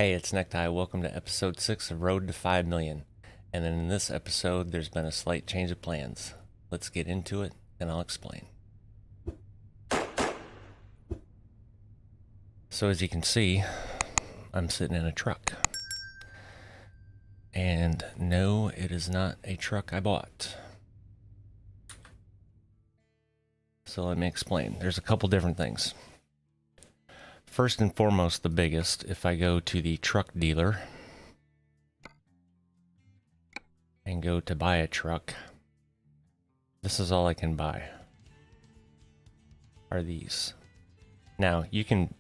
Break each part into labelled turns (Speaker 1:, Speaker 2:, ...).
Speaker 1: Hey, it's Necktie. Welcome to episode 6 of Road to 5 Million. And in this episode, there's been a slight change of plans. Let's get into it, and I'll explain. So as you can see, I'm sitting in a truck. And no, it is not a truck I bought. So let me explain. There's a couple different things. First and foremost, the biggest, if I go to the truck dealer and go to buy a truck, this is all I can buy, are these. Now, you can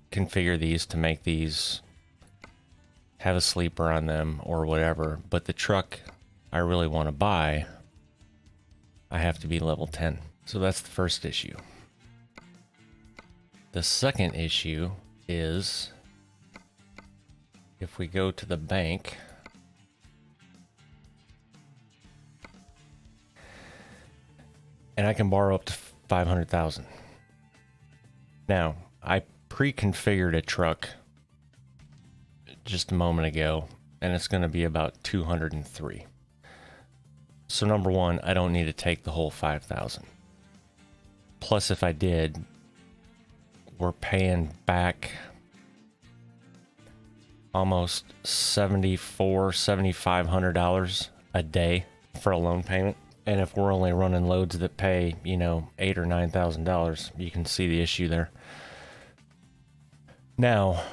Speaker 1: configure these to make these have a sleeper on them or whatever, but the truck I really want to buy, I have to be level 10. So that's the first issue. The second issue is if we go to the bank and I can borrow up to 500,000. Now, I pre-configured a truck just a moment ago and it's going to be about 203. So number one, I don't need to take the whole 5,000. Plus, if I did, we're paying back almost $7,500 a day for a loan payment. And if we're only running loads that pay, you know, $8,000 or $9,000, you can see the issue there. Now,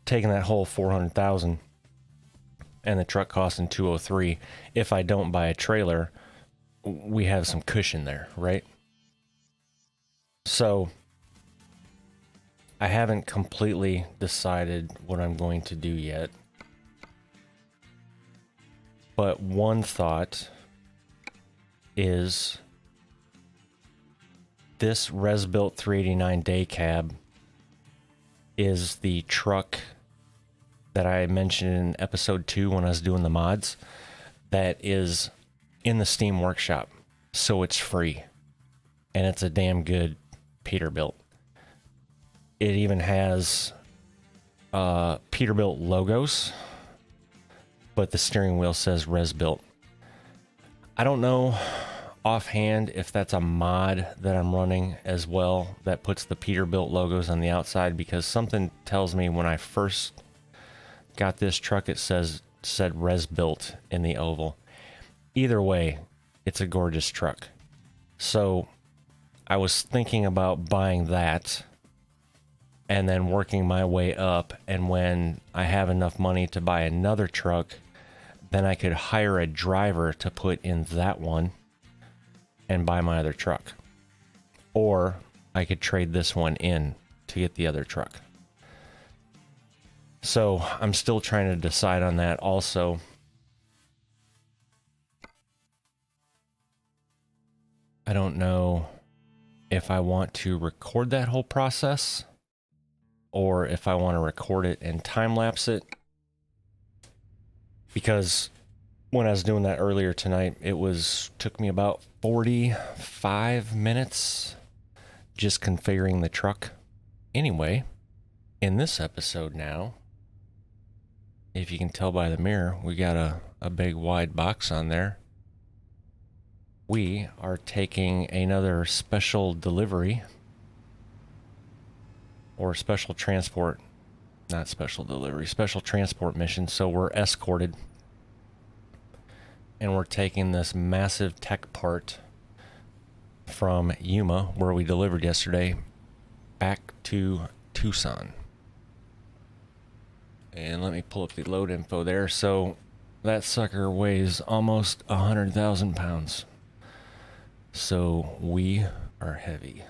Speaker 1: taking that whole 400,000 and the truck costing 203, if I don't buy a trailer, we have some cushion there, right? So, I haven't completely decided what I'm going to do yet. But one thought is this res-built 389-day cab is the truck that I mentioned in episode 2 when I was doing the mods that is in the Steam Workshop. So it's free. And it's a damn good Peterbilt. It even has Peterbilt logos, but the steering wheel says res-built. I don't know offhand if that's a mod that I'm running as well that puts the Peterbilt logos on the outside, because something tells me when I first got this truck it said res-built in the oval. Either way, it's a gorgeous truck. So I was thinking about buying that and then working my way up, and when I have enough money to buy another truck, then I could hire a driver to put in that one and buy my other truck. Or I could trade this one in to get the other truck. So I'm still trying to decide on that also. I don't know if I want to record that whole process or if I want to record it and time-lapse it. Because when I was doing that earlier tonight, took me about 45 minutes just configuring the truck. Anyway, in this episode now, if you can tell by the mirror, we got a big wide box on there. We are taking another special delivery or special transport, not special delivery, special transport mission. So we're escorted and we're taking this massive tech part from Yuma, where we delivered yesterday, back to Tucson. And let me pull up the load info there. So that sucker weighs almost 100,000 pounds. So we are heavy.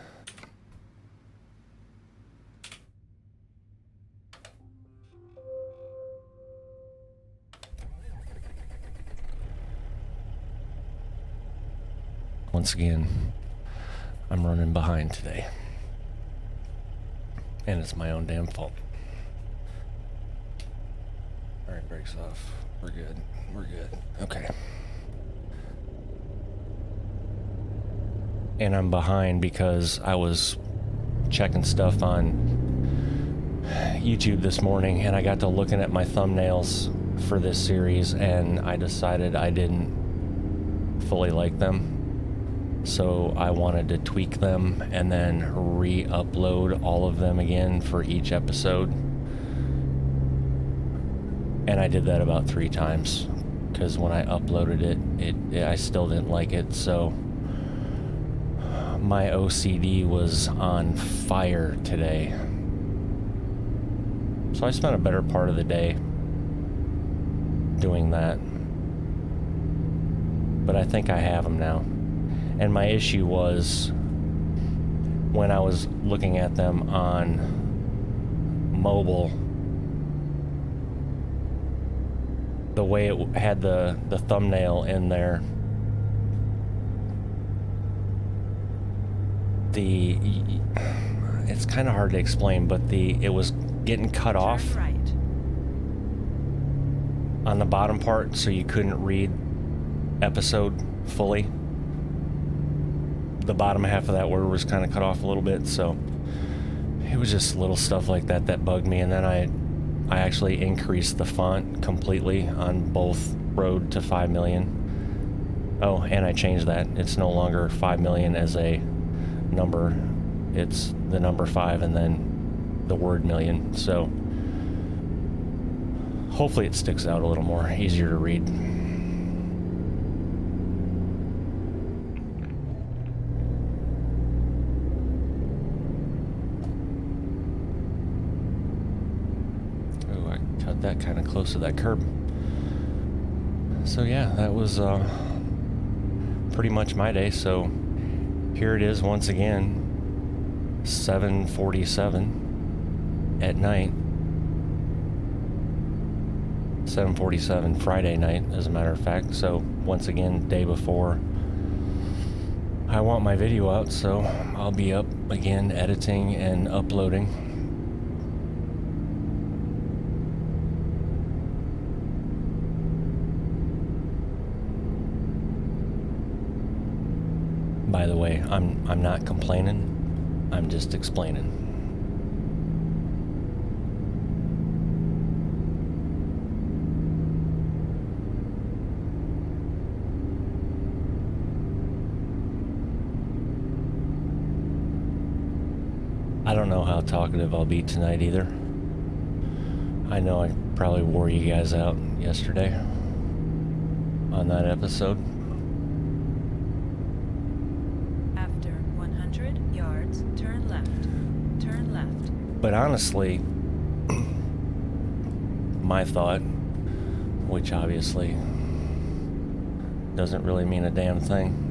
Speaker 1: Once again, I'm running behind today. And it's my own damn fault. Alright, brakes off. We're good. We're good. Okay. And I'm behind because I was checking stuff on YouTube this morning, and I got to looking at my thumbnails for this series, and I decided I didn't fully like them. So I wanted to tweak them and then re-upload all of them again for each episode. And I did that about 3 times, because when I uploaded it, I still didn't like it, so my OCD was on fire today. So I spent a better part of the day doing that. But I think I have them now. And my issue was when I was looking at them on mobile, the way it had the thumbnail in there, it's kind of hard to explain, but it was getting cut off on the bottom part, so you couldn't read episode fully. The bottom half of that word was kind of cut off a little bit, so it was just little stuff like that that bugged me. And then I actually increased the font completely on both Road to 5 million. Oh, and I changed that. It's no longer 5 million as a number. It's the number 5 and then the word million. So hopefully it sticks out a little more, easier to read. Oh, I cut that kind of close to that curb. So yeah, that was pretty much my day. So here it is once again, 7:47 at night. 7:47 Friday night, as a matter of fact. So once again, day before I want my video out, so I'll be up again editing and uploading. By the way, I'm not complaining. I'm just explaining. I don't know how talkative I'll be tonight either. I know I probably wore you guys out yesterday on that episode.
Speaker 2: After 100 yards, turn left. Turn left.
Speaker 1: But honestly, my thought, which obviously doesn't really mean a damn thing,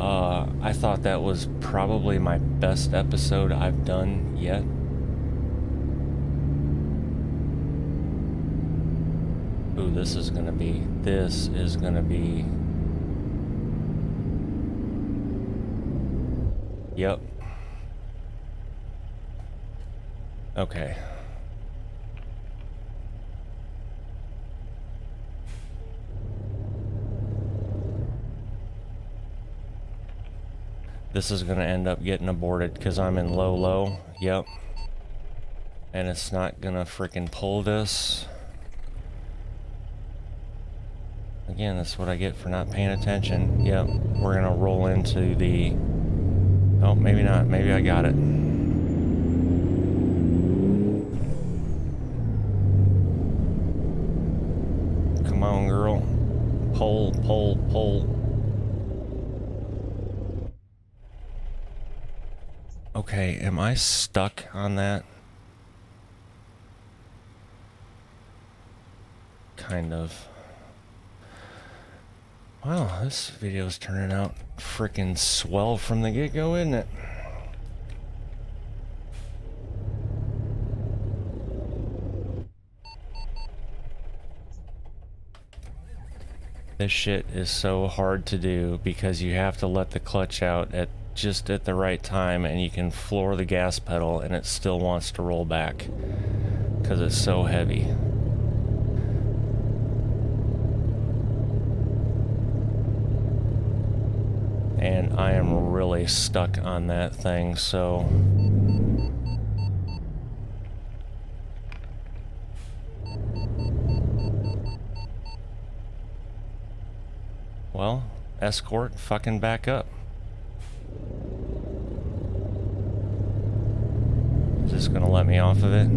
Speaker 1: I thought that was probably my best episode I've done yet. Ooh, this is gonna be Yep. Okay. This is gonna end up getting aborted because I'm in low. Yep. And it's not gonna freaking pull this. Again, that's what I get for not paying attention. Yep. We're gonna roll into the... Oh, maybe not. Maybe I got it. Come on, girl. Pull. Okay, am I stuck on that? Kind of. Wow, this video's turning out freaking swell from the get-go, isn't it? This shit is so hard to do because you have to let the clutch out at just at the right time, and you can floor the gas pedal and it still wants to roll back because it's so heavy. And I am really stuck on that thing, so well, escort fucking back up. Is this gonna let me off of it?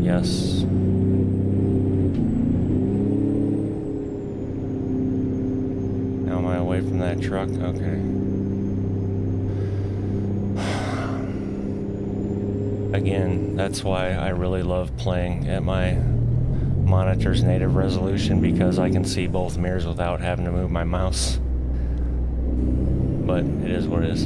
Speaker 1: Yes. Now am I away from that truck? Okay. Again, that's why I really love playing at my monitor's native resolution, because I can see both mirrors without having to move my mouse. But it is what it is.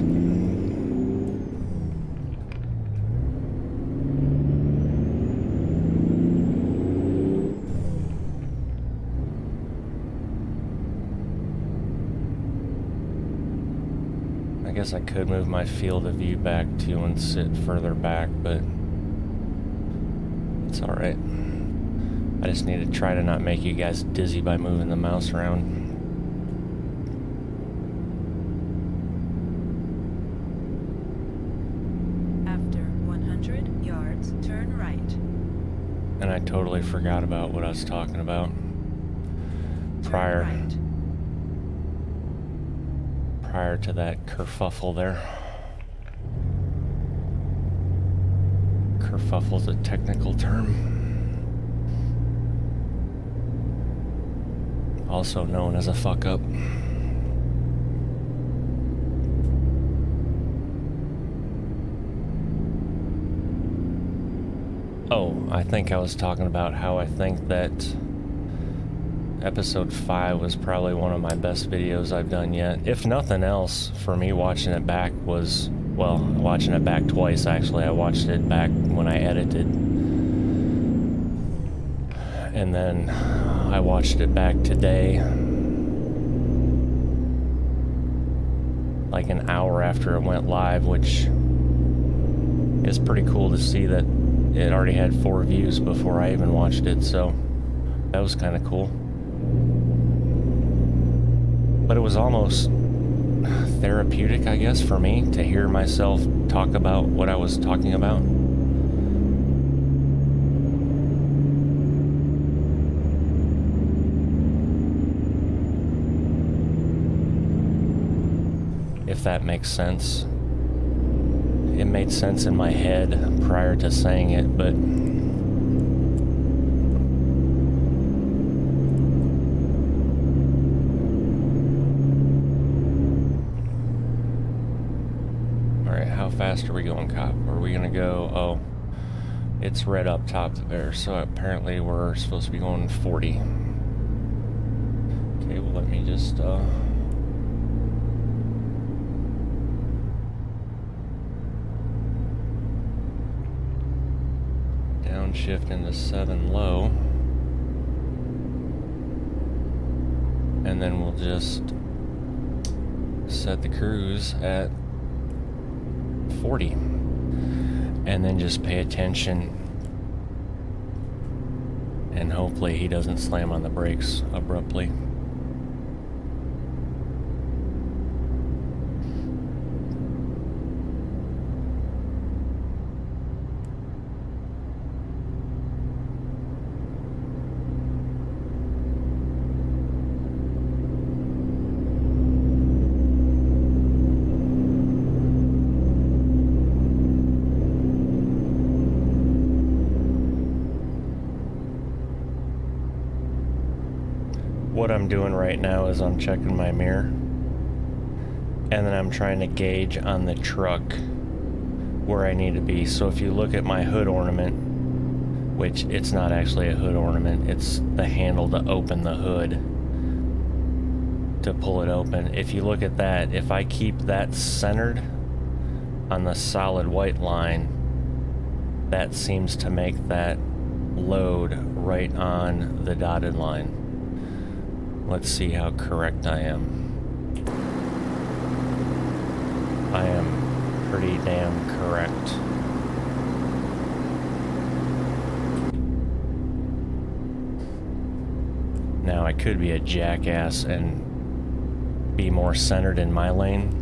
Speaker 1: I guess I could move my field of view back too and sit further back, but it's alright. I just need to try to not make you guys dizzy by moving the mouse around.
Speaker 2: After 100 yards, turn right.
Speaker 1: And I totally forgot about what I was talking about
Speaker 2: Turn
Speaker 1: prior to that kerfuffle there. Kerfuffle's a technical term, also known as a fuck up. Oh, I think I was talking about how I think that episode 5 was probably one of my best videos I've done yet. If nothing else, for me, watching it back was, well, watching it back twice actually. I watched it back when I edited, and then I watched it back today, like an hour after it went live, which is pretty cool to see that it already had 4 views before I even watched it, so that was kind of cool. But it was almost therapeutic, I guess, for me to hear myself talk about what I was talking about. If that makes sense. It made sense in my head prior to saying it, but alright, how fast are we going, cop? Are we gonna go? Oh, it's red up top there, so apparently we're supposed to be going 40. Okay, well, let me just downshift into 7 low, and then we'll just set the cruise at 40, and then just pay attention, and hopefully he doesn't slam on the brakes abruptly. What I'm doing right now is I'm checking my mirror, and then I'm trying to gauge on the truck where I need to be. So if you look at my hood ornament, which it's not actually a hood ornament, it's the handle to open the hood, to pull it open. If you look at that, if I keep that centered on the solid white line, that seems to make that load right on the dotted line. Let's see how correct I am. I am pretty damn correct. Now I could be a jackass and be more centered in my lane,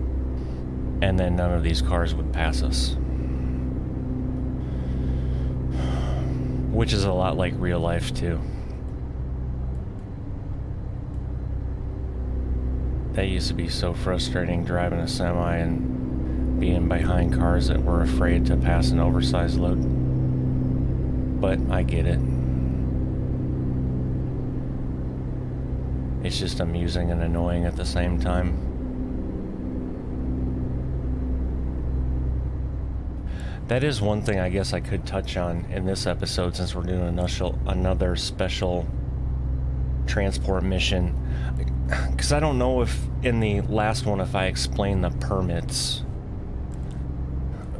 Speaker 1: and then none of these cars would pass us. Which is a lot like real life too. That used to be so frustrating, driving a semi and being behind cars that were afraid to pass an oversized load. But I get it. It's just amusing and annoying at the same time. That is one thing I guess I could touch on in this episode, since we're doing another special transport mission. Because I don't know if in the last one if I explained the permits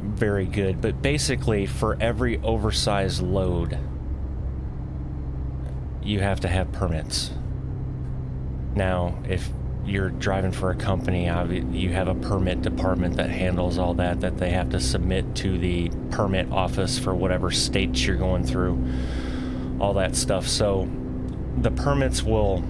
Speaker 1: very good, but basically for every oversized load you have to have permits. Now if you're driving for a company, you have a permit department that handles all that they have to submit to the permit office for whatever states you're going through, all that stuff. So the permits will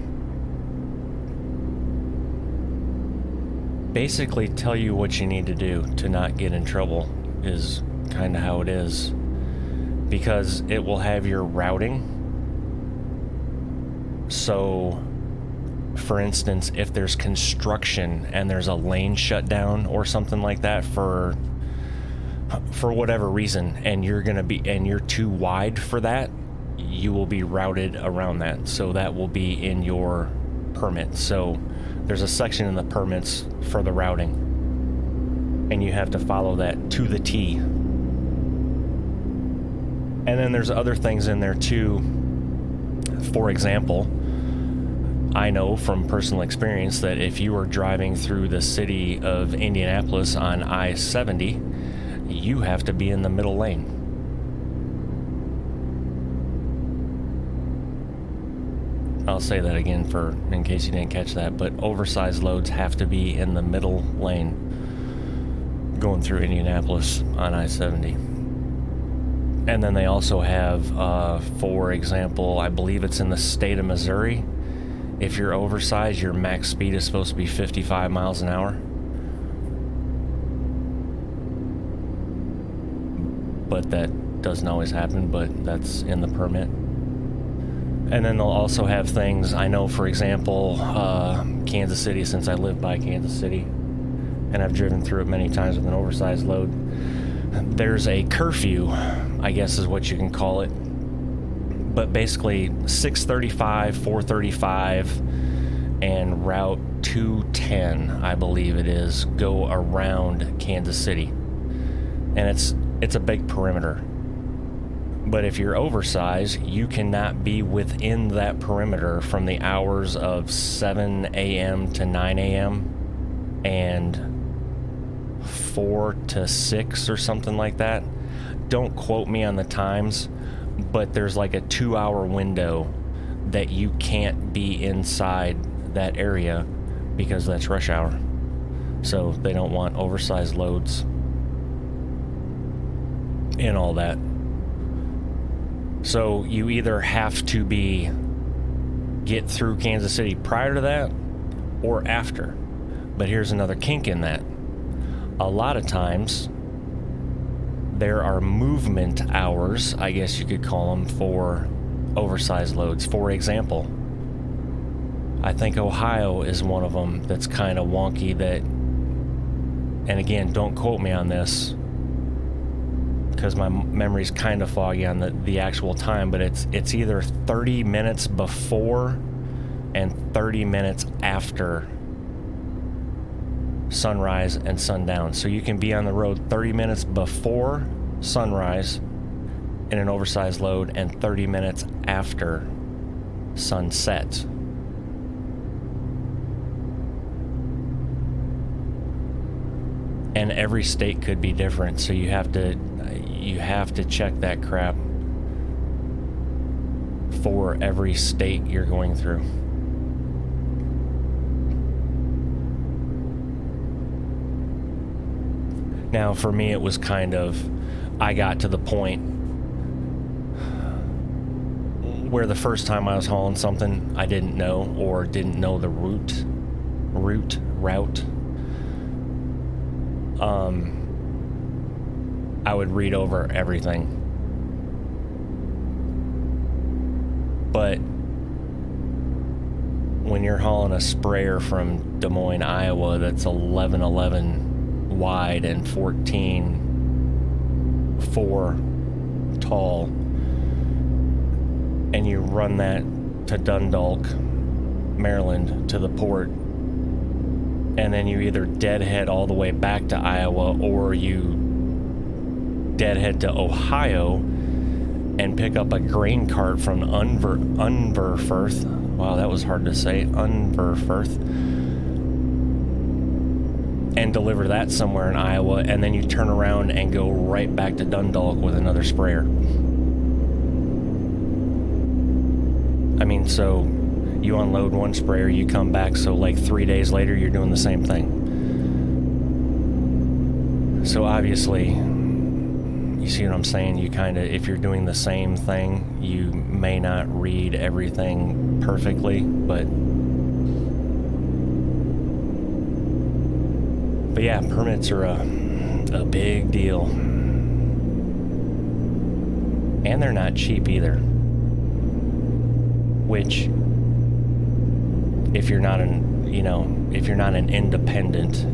Speaker 1: basically tell you what you need to do to not get in trouble, is kind of how it is, because it will have your routing. So for instance, if there's construction and there's a lane shut down or something like that for whatever reason, and you're too wide for that, you will be routed around that. So that will be in your permit. So there's a section in the permits for the routing, and you have to follow that to the T. And then there's other things in there too. For example, I know from personal experience that if you are driving through the city of Indianapolis on I-70, you have to be in the middle lane. I'll say that again in case you didn't catch that, but oversized loads have to be in the middle lane going through Indianapolis on I-70. And then they also have, for example, I believe it's in the state of Missouri, if you're oversized, your max speed is supposed to be 55 miles an hour. But that doesn't always happen, but that's in the permit. And then they'll also have things, I know, for example, Kansas City, since I live by Kansas City, and I've driven through it many times with an oversized load. There's a curfew, I guess is what you can call it. But basically, 635, 435, and Route 210, I believe it is, go around Kansas City. And it's a big perimeter. But if you're oversized, you cannot be within that perimeter from the hours of 7 a.m. to 9 a.m. and 4 to 6 or something like that. Don't quote me on the times, but there's like a 2-hour window that you can't be inside that area because that's rush hour. So they don't want oversized loads and all that. So you either have to get through Kansas City prior to that or after. But here's another kink in that. A lot of times there are movement hours, I guess you could call them, for oversized loads. For example, I think Ohio is one of them that's kind of wonky, that, and again, don't quote me on this because my memory's kind of foggy on the actual time, but it's either 30 minutes before and 30 minutes after sunrise and sundown. So you can be on the road 30 minutes before sunrise in an oversized load and 30 minutes after sunset. And every state could be different, so you have to check that crap for every state you're going through. Now, for me, it was kind of, I got to the point where the first time I was hauling something I didn't know, or didn't know the route. I would read over everything. But when you're hauling a sprayer from Des Moines, Iowa, that's 1111 wide and 14.4 tall, and you run that to Dundalk, Maryland, to the port, and then you either deadhead all the way back to Iowa, or you deadhead to Ohio and pick up a grain cart from Unverfirth. Wow, that was hard to say. Unverfirth. And deliver that somewhere in Iowa, and then you turn around and go right back to Dundalk with another sprayer. I mean, so you unload one sprayer, you come back, so like 3 days later, you're doing the same thing. So obviously, you see what I'm saying? You kind of, if you're doing the same thing, you may not read everything perfectly, but yeah, permits are a big deal. And they're not cheap either. Which, if you're not an independent,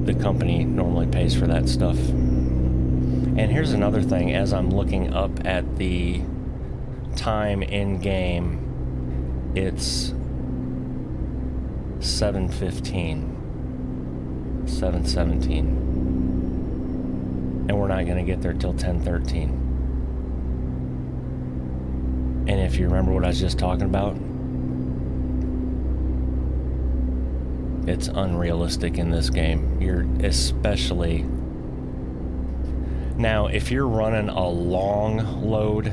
Speaker 1: the company normally pays for that stuff. And here's another thing, as I'm looking up at the time in game, it's 7:15, 7:17, and we're not going to get there till 10:13. And if you remember what I was just talking about, it's unrealistic in this game. You're especially... Now, if you're running a long load,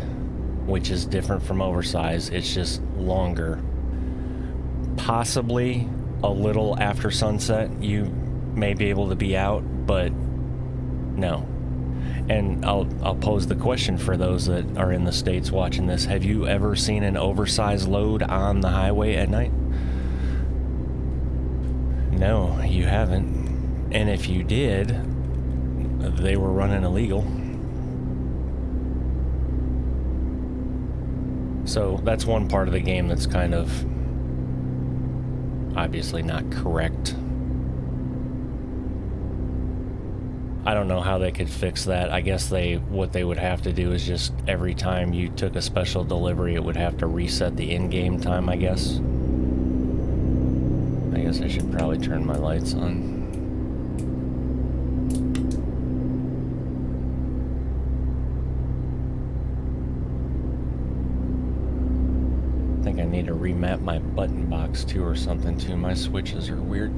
Speaker 1: which is different from oversized, it's just longer. Possibly a little after sunset, you may be able to be out, but no. And I'll pose the question for those that are in the States watching this. Have you ever seen an oversized load on the highway at night? No, you haven't. And if you did, they were running illegal. So that's one part of the game that's kind of obviously not correct. I don't know how they could fix that. I guess what they would have to do is just every time you took a special delivery, it would have to reset the in-game time, I guess. I guess I should probably turn my lights on. I think I need to remap my button box too or something too. My switches are weird.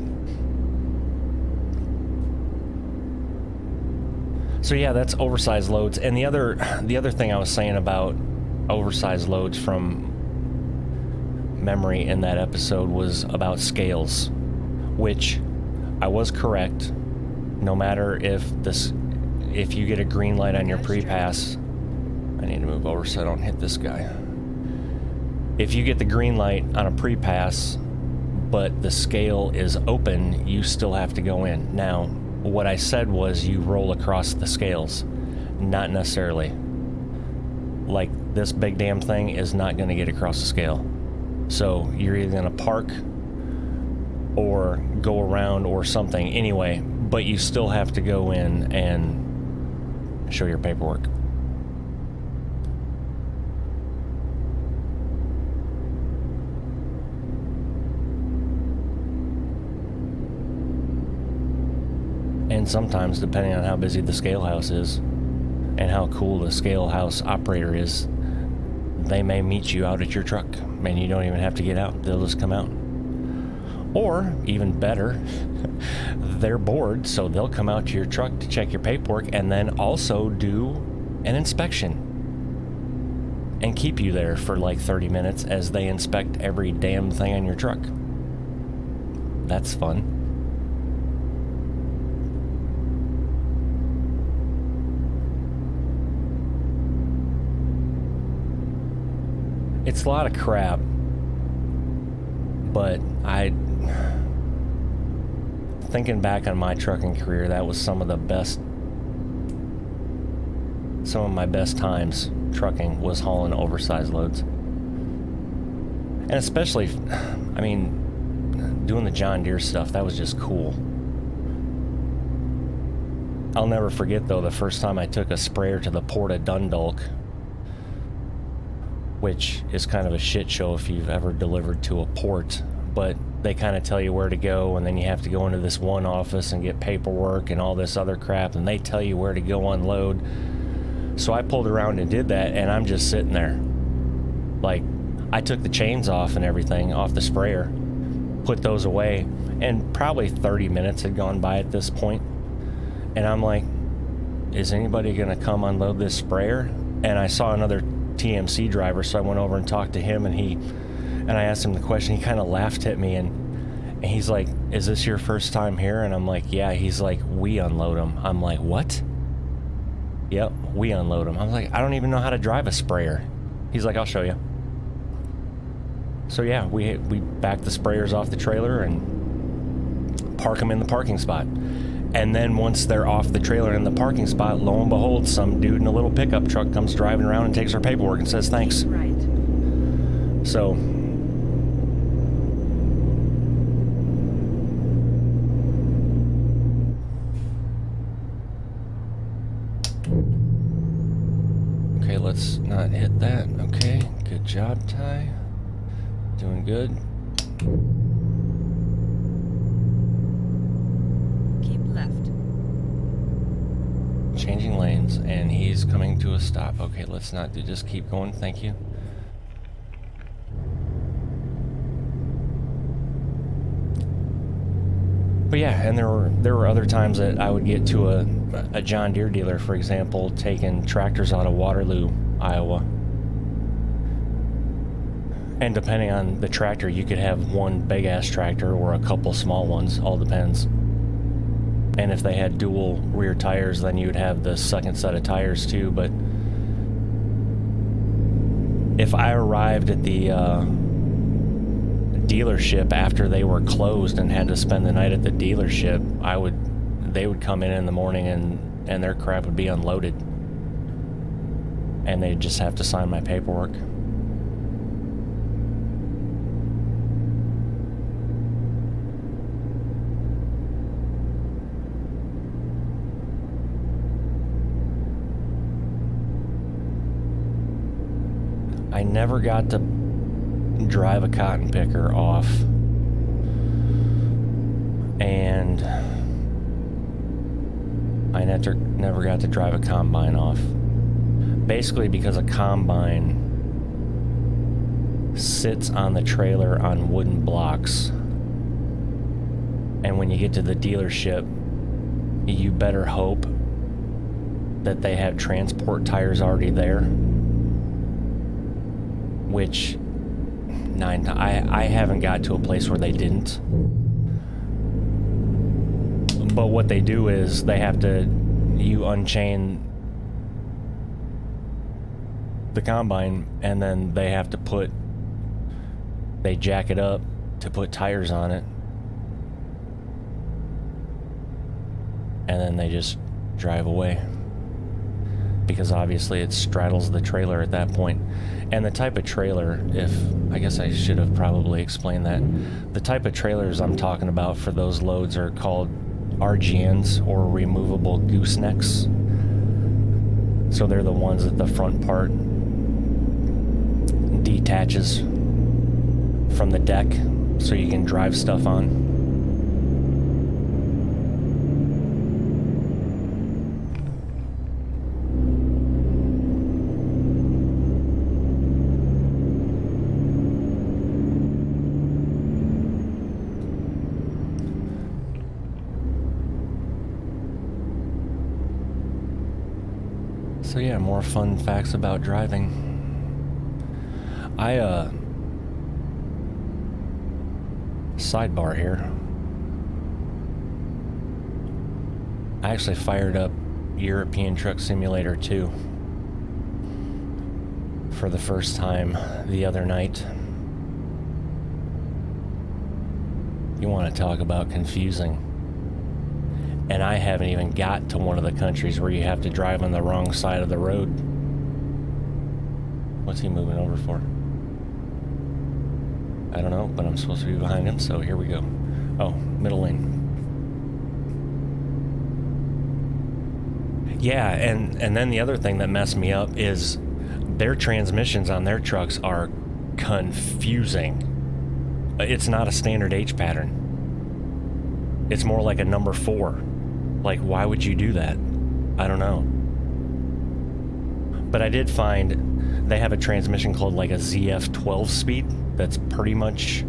Speaker 1: So yeah, that's oversized loads. And the other thing I was saying about oversized loads from memory in that episode was about scales, which I was correct. No matter if you get a green light on your pre-pass, I need to move over so I don't hit this guy. If you get the green light on a pre-pass, but the scale is open, you still have to go in. Now, what I said was you roll across the scales, not necessarily. Like, this big damn thing is not going to get across the scale. So you're either going to park or go around or something anyway, but you still have to go in and show your paperwork. And sometimes, depending on how busy the scale house is and how cool the scale house operator is, they may meet you out at your truck and you don't even have to get out. They'll just come out. Or, even better, they're bored, so they'll come out to your truck to check your paperwork and then also do an inspection and keep you there for like 30 minutes as they inspect every damn thing on your truck. That's fun. It's a lot of crap, but thinking back on my trucking career, that was some of my best times trucking was hauling oversized loads. And especially, I mean, doing the John Deere stuff, that was just cool. I'll never forget, though, the first time I took a sprayer to the Port of Dundalk, which is kind of a shit show if you've ever delivered to a port, but they kind of tell you where to go, and then you have to go into this one office and get paperwork and all this other crap, and they tell you where to go unload. So I pulled around and did that, and I'm just sitting there. Like, I took the chains off and everything off the sprayer, put those away, and probably 30 minutes had gone by at this point. And I'm like, is anybody gonna come unload this sprayer? And I saw another TMC driver, so I went over and talked to him, and I asked him the question. He kind of laughed at me, and he's like, is this your first time here? And I'm like, yeah. He's like, we unload them. I'm like, what? Yep, we unload them. I was like, I don't even know how to drive a sprayer. He's like, I'll show you. So yeah, we back the sprayers off the trailer and park them in the parking spot. And then once they're off the trailer in the parking spot, lo and behold, some dude in a little pickup truck comes driving around and takes our paperwork and says thanks.
Speaker 2: Right.
Speaker 1: So okay, let's not hit that. Okay, good job, Ty. Doing good.
Speaker 2: Keep left.
Speaker 1: Changing lanes, and he's coming to a stop. Okay, let's not do, just keep going. Thank you. But yeah, and there were other times that I would get to a John Deere dealer, for example, taking tractors out of Waterloo, Iowa. And depending on the tractor, you could have one big ass tractor or a couple small ones, all depends. And if they had dual rear tires, then you would have the second set of tires too. But if I arrived at the dealership after they were closed and had to spend the night at the dealership, they would come in the morning and their crap would be unloaded. And they'd just have to sign my paperwork. I never got to drive a cotton picker off, and I never got to drive a combine off. Basically because a combine sits on the trailer on wooden blocks, and when you get to the dealership, you better hope that they have transport tires already there. Which I haven't got to a place where they didn't. But what they do is you unchain the combine, and then they jack it up to put tires on it, and then they just drive away. Because obviously it straddles the trailer at that point. And the type of trailer, I guess I should have probably explained that. The type of trailers I'm talking about for those loads are called RGNs, or removable goosenecks. So they're the ones that the front part detaches from the deck so you can drive stuff on. So yeah, more fun facts about driving. Sidebar here. I actually fired up European Truck Simulator 2 for the first time the other night. You want to talk about confusing. And I haven't even got to one of the countries where you have to drive on the wrong side of the road. What's he moving over for? I don't know, but I'm supposed to be behind him, so here we go. Oh, middle lane. Yeah, and then the other thing that messed me up is their transmissions on their trucks are confusing. It's not a standard H pattern. It's more like a number 4. Like, why would you do that? I don't know. But I did find they have a transmission called like a ZF 12 speed that's pretty much,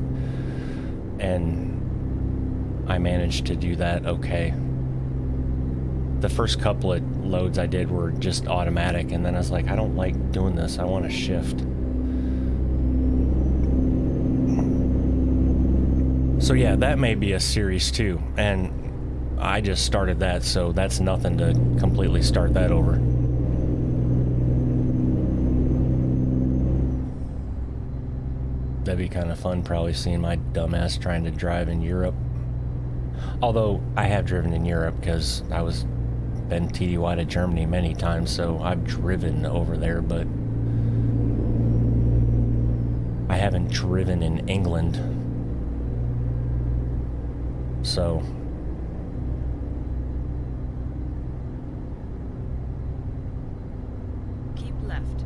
Speaker 1: and I managed to do that okay. The first couple of loads I did were just automatic, and then I was like, I don't like doing this. I want to shift. So yeah, that may be a series too, and I just started that, so that's nothing to completely start that over. That'd be kind of fun, probably seeing my dumbass trying to drive in Europe. Although I have driven in Europe because I was been TDY to Germany many times, so I've driven over there, but I haven't driven in England. So
Speaker 2: Keep left.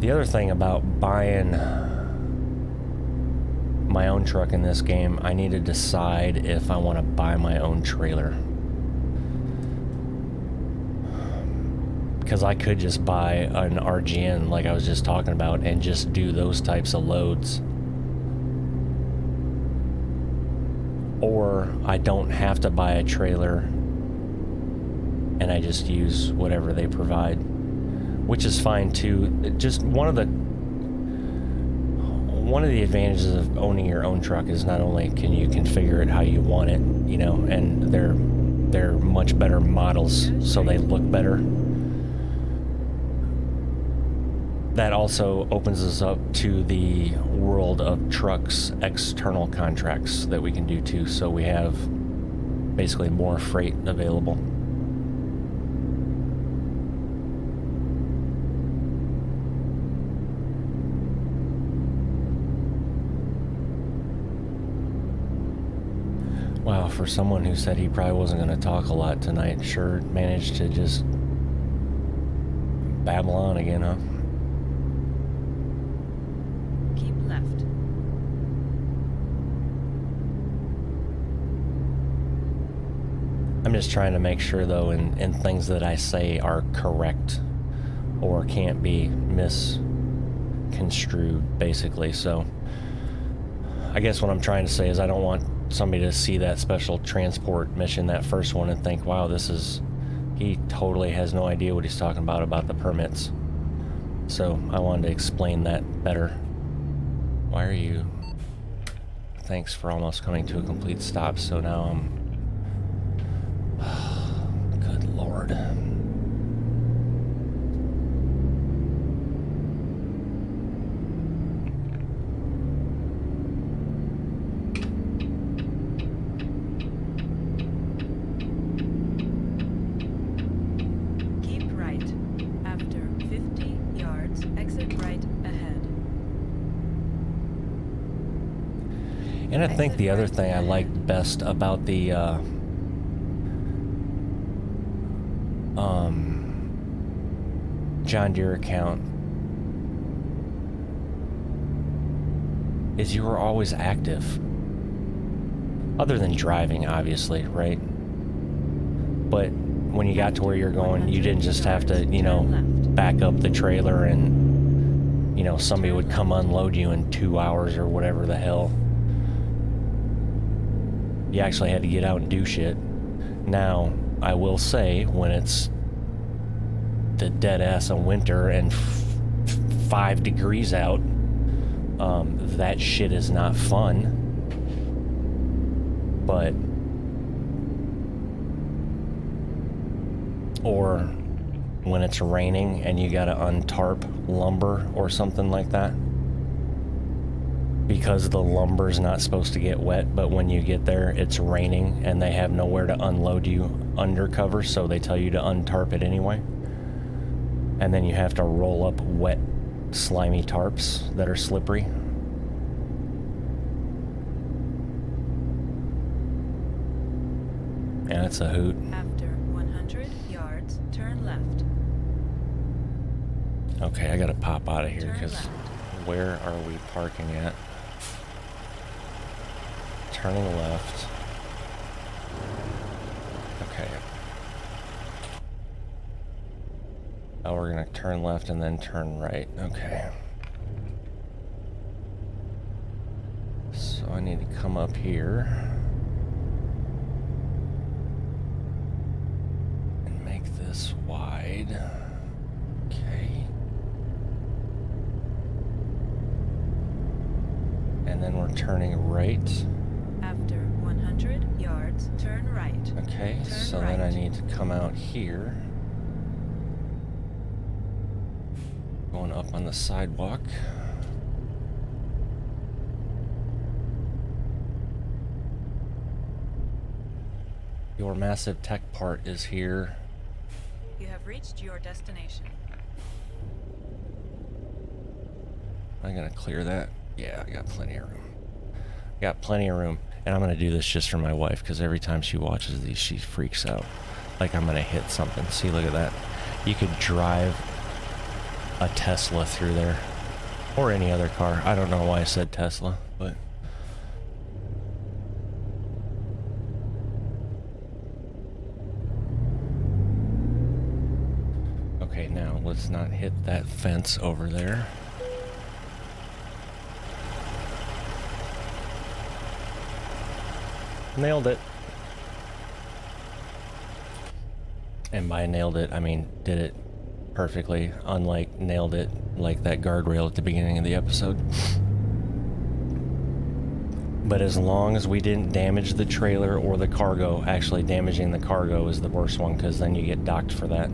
Speaker 1: the other thing about buying my own truck in this game, I need to decide if I want to buy my own trailer. Because I could just buy an RGN like I was just talking about and just do those types of loads. Or I don't have to buy a trailer and I just use whatever they provide, which is fine too. Just one of the advantages of owning your own truck is not only can you configure it how you want it, you know, and they're much better models, so they look better. That also opens us up to the world of trucks external contracts that we can do too, so we have basically more freight available. Wow, for someone who said he probably wasn't going to talk a lot tonight, sure managed to just babble on again, huh?
Speaker 2: Keep left.
Speaker 1: I'm just trying to make sure, though, in things that I say are correct or can't be misconstrued, basically. So I guess what I'm trying to say is I don't want somebody to see that special transport mission, that first one, and think, wow, he totally has no idea what he's talking about the permits. So I wanted to explain that better. Why are you... Thanks for almost coming to a complete stop, so now I'm... Good Lord.
Speaker 2: Keep right. After 50 yards, exit right ahead.
Speaker 1: And I think the other thing I liked best about the John Deere account is you were always active. Other than driving, obviously, right? But when you got to where you're going, you didn't just have to, you know, back up the trailer and, you know, somebody would come unload you in 2 hours or whatever the hell. You actually had to get out and do shit. Now, I will say, when it's the dead ass of winter and 5 degrees out, that shit is not fun. But, or when it's raining and you gotta untarp lumber or something like that. because the lumber's not supposed to get wet, but when you get there, it's raining and they have nowhere to unload you undercover, so they tell you to untarp it anyway. And then you have to roll up wet, slimy tarps that are slippery. Yeah, it's a hoot.
Speaker 2: After 100 yards, turn left.
Speaker 1: Okay, I gotta pop out of here,
Speaker 2: Turn
Speaker 1: because
Speaker 2: left.
Speaker 1: where are we parking at? Turning left. Okay. Oh, we're gonna turn left and then turn right. Okay. So I need to come up here and make this wide. Okay. And then we're turning right.
Speaker 2: After 100 yards, turn right.
Speaker 1: Okay,
Speaker 2: Turn
Speaker 1: so then I
Speaker 2: right.
Speaker 1: need to come out here. Going up on the sidewalk. Your massive tech part is here.
Speaker 2: You have reached your destination.
Speaker 1: I'm gonna clear that. Yeah, I got plenty of room. Got plenty of room. And I'm gonna do this just for my wife, because every time she watches these, she freaks out. Like I'm gonna hit something. See, look at that. You could drive a Tesla through there. Or any other car. I don't know why I said Tesla, but... Okay, now let's not hit that fence over there. Nailed it. And by nailed it, I mean did it perfectly, unlike nailed it like that guardrail at the beginning of the episode. But as long as we didn't damage the trailer or the cargo, actually damaging the cargo is the worst one, because then you get docked for that.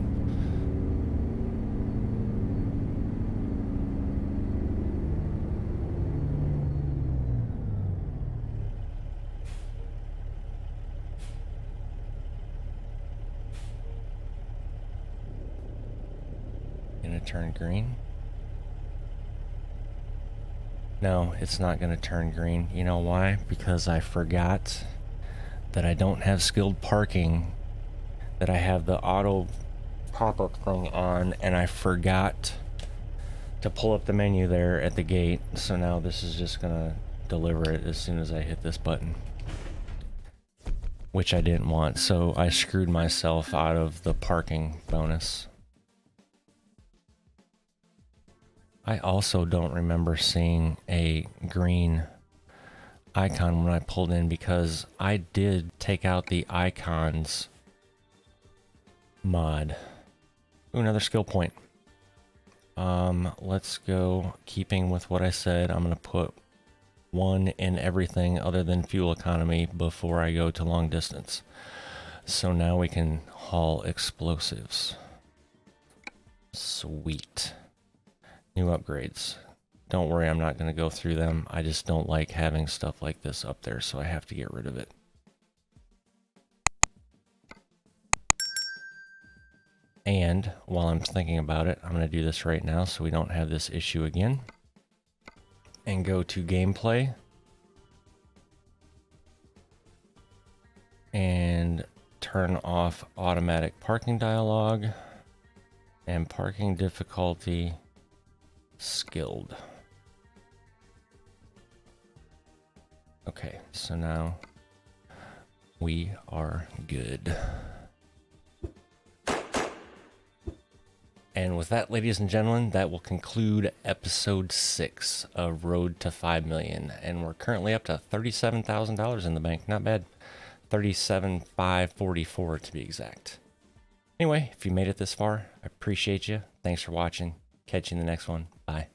Speaker 1: Gonna turn green? No, it's not gonna turn green. You know why? Because I forgot that I don't have skilled parking, that I have the auto pop-up thing on, and I forgot to pull up the menu there at the gate. So now this is just gonna deliver it as soon as I hit this button, which I didn't want, so I screwed myself out of the parking bonus. I also don't remember seeing a green icon when I pulled in, because I did take out the icons mod. Ooh, another skill point. Let's go, keeping with what I said, I'm gonna put 1 in everything other than fuel economy before I go to long distance. So now we can haul explosives. Sweet. New upgrades. Don't worry, I'm not going to go through them. I just don't like having stuff like this up there, so I have to get rid of it. And while I'm thinking about it, I'm going to do this right now so we don't have this issue again. And go to gameplay. And turn off automatic parking dialog. And parking difficulty skilled. Okay, so now we are good. And with that, ladies and gentlemen, that will conclude episode 6 of Road to 5 million. And we're currently up to $37,000 in the bank. Not bad. 37,544 to be exact. Anyway, if you made it this far, I appreciate you. Thanks for watching. Catch you in the next one. Bye.